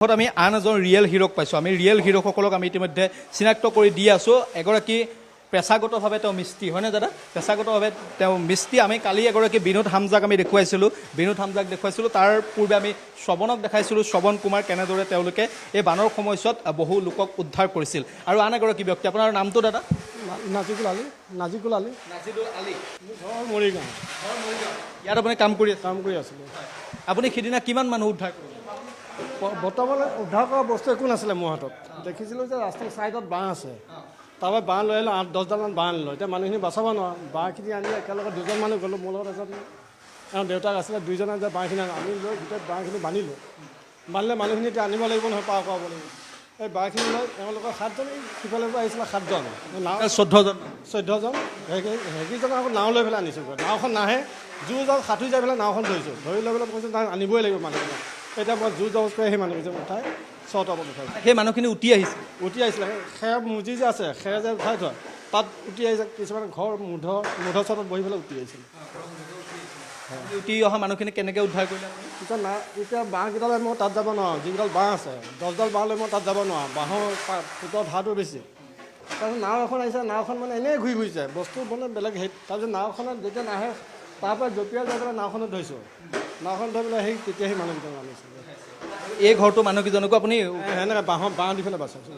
আমি আন এজন ৰিয়েল হিৰোক পাইছোঁ। আমি ৰিয়েল হিৰোসকলক আমি ইতিমধ্যে চিনাক্ত কৰি দি আছোঁ। এগৰাকী পেছাগতভাৱে তেওঁ মিস্ত্ৰী, হয়নে দাদা? পেছাগতভাৱে তেওঁ মিস্ত্ৰী। আমি কালি এগৰাকী বিনোদ হামজাক আমি দেখুৱাইছিলোঁ, তাৰ পূৰ্বে আমি শ্ৰৱণক দেখাইছিলোঁ, শ্ৰৱণ কুমাৰ, কেনেদৰে তেওঁলোকে এই বানৰ সময়ছোৱাত বহু লোকক উদ্ধাৰ কৰিছিল। আৰু আন এগৰাকী ব্যক্তি, আপোনাৰ নামটো দাদা? নাজিকুল আলী। নাজিদুল আলী, ঘৰ মৰিগাঁও। ইয়াত আপুনি কাম কৰি আছিলোঁ। আপুনি সিদিনা কিমান মানুহ উদ্ধাৰ কৰিলে? বৰ্তমান উদ্ধাৰ কৰা বস্তু একো নাছিলে মোৰ হাতত। দেখিছিলোঁ যে ৰাস্তাৰ ছাইডত বাঁহ আছে, তাৰপৰা বাঁহ লৈ আহিলোঁ, 8-10ডালমান বাঁহ আনিলোঁ। এতিয়া মানুহখিনি বচাব নোৱাৰোঁ, বাঁহখিনি আনি একেলগে দুজন মানুহ গ'লোঁ। মোৰ লগত এজন দেউতাক আছিলে, দুইজনে যে বাঁহখিনি আনি লৈ গোটেই বাঁহখিনি বান্ধিলোঁ। বান্ধিলে মানুহখিনি এতিয়া আনিব লাগিব নহয়, পাৰ কৰাব লাগিব। এই বাঁহখিনি লৈ তেওঁলোকৰ 7জন, সিফালৰ পৰা আহিছিলে 7জন, 14জন। সেইকেইজন আকৌ নাও লৈ পেলাই আনিছোঁ। নাওখন নাহে, জোৰজাল সাঁতুৰি যাই পেলাই নাওখন ধৰিছোঁ। ধৰি লৈ পেলাই কৈছোঁ তাক আনিবই লাগিব মানুহখিনি। এতিয়া মই জোৰ জবজ কৰি সেই মানুহকেইজন উঠাই চৰ্টত উঠাইছোঁ। সেই মানুহখিনি উঠি আহিছিলে। খেৰ মুজি যে আছে, খেৰ যে উঠাই থোৱা, তাত উঠি আহিছে। কিছুমান ঘৰ মূধ চৰ্টত বহি পেলাই উঠি আহিছিল। উঠি অহা মানুহখিনি কেনেকৈ উদ্ধাৰ কৰিলে? পিছত না, এতিয়া বাঁহকেইটা লৈ মই তাত যাব নোৱাৰোঁ। যিকেইডাল বাঁহ আছে, 10ডাল বাঁহ লৈ মই তাত যাব নোৱাৰোঁ। বাঁহৰ ফুটৰ ধাৰটো বেছি। তাৰপিছত নাও এখন আহিছে, নাওখন মানে এনেই ঘূৰি ফুৰিছে, বস্তু মানে বেলেগ হেৰিত। তাৰপিছত নাওখনত যেতিয়া নাহে, তাৰপৰা জঁপিয়াই যাই পেলাই নাওখনত ধৰিছোঁ। নাওখন ধৰি পেলাই তেতিয়া সেই মানুহকেইজন আনিছিলোঁ। এই ঘৰটো মানুহকেইজনকো আপুনি সেনেকৈ বাঁহ দি পেলাই বাচাইছোঁ।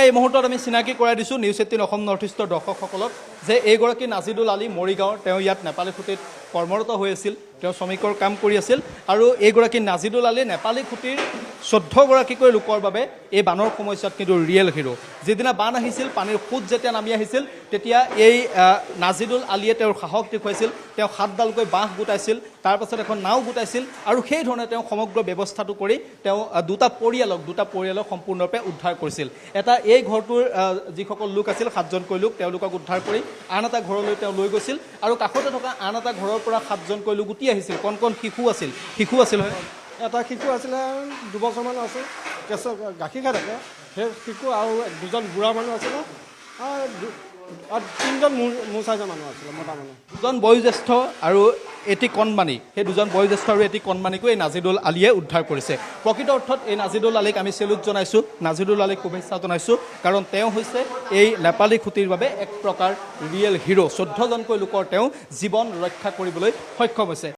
এই মুহূৰ্তত আমি চিনাকি কৰাই দিছোঁ নিউজ 18 অসম নৰ্থ ইষ্টৰ দৰ্শকসকলক যে এইগৰাকী নাজিদুল আলী মৰিগাঁৱৰ। তেওঁ ইয়াত নেপালী খুঁটিত কৰ্মৰত হৈ আছিল, তেওঁ শ্ৰমিকৰ কাম কৰি আছিল। আৰু এইগৰাকী নাজিদুল আলী নেপালী খুঁটিৰ 14গৰাকীকৈ লোকৰ বাবে এই বানৰ সময়ছোৱাত কিন্তু ৰিয়েল হিৰো। যিদিনা বান আহিছিল, পানীৰ সোঁত যেতিয়া নামি আহিছিল, তেতিয়া এই নাজিদুল আলীয়ে তেওঁৰ সাহস দেখুৱাইছিল। তেওঁ 7ডালকৈ বাঁহ গোটাইছিল, তাৰপাছত এখন নাও গোটাইছিল, আৰু সেই ধৰণে তেওঁ সমগ্ৰ ব্যৱস্থাটো কৰি তেওঁ দুটা পৰিয়ালক সম্পূৰ্ণৰূপে উদ্ধাৰ কৰিছিল। এটা এই ঘৰটোৰ যিসকল লোক আছিল, 7জনকৈ লোক, তেওঁলোকক উদ্ধাৰ কৰি আন এটা ঘৰলৈ তেওঁ লৈ গৈছিল। আৰু কাষতে থকা আন এটা ঘৰৰ পৰা 7জনকৈ লোক উটি আহিছিল। কণ শিশু আছিল হয়। এটা শিশু আছিলে 2 বছৰমান আছে, গাখীৰ খাই থাকে সেই শিশু। আৰু 2জন বুঢ়া মানুহ আছিলে, আৰু 3জন মোৰ চাইজৰ মানুহ আছিলে, মতা মানুহ। 2জন বয়োজ্যেষ্ঠ আৰু এটি কণমানি, সেই 2জন বয়োজ্যেষ্ঠ আৰু এটি কণমানিকো এই নাজিদুল আলীয়ে উদ্ধাৰ কৰিছে। প্ৰকৃত অৰ্থত এই নাজিদুল আলীক আমি চেলুট জনাইছোঁ, নাজিদুল আলীক শুভেচ্ছা জনাইছোঁ, কাৰণ তেওঁ হৈছে এই নেপালী খুঁটিৰ বাবে এক প্ৰকাৰ ৰিয়েল হিৰো। 14জনকৈ লোকৰ তেওঁ জীৱন ৰক্ষা কৰিবলৈ সক্ষম হৈছে।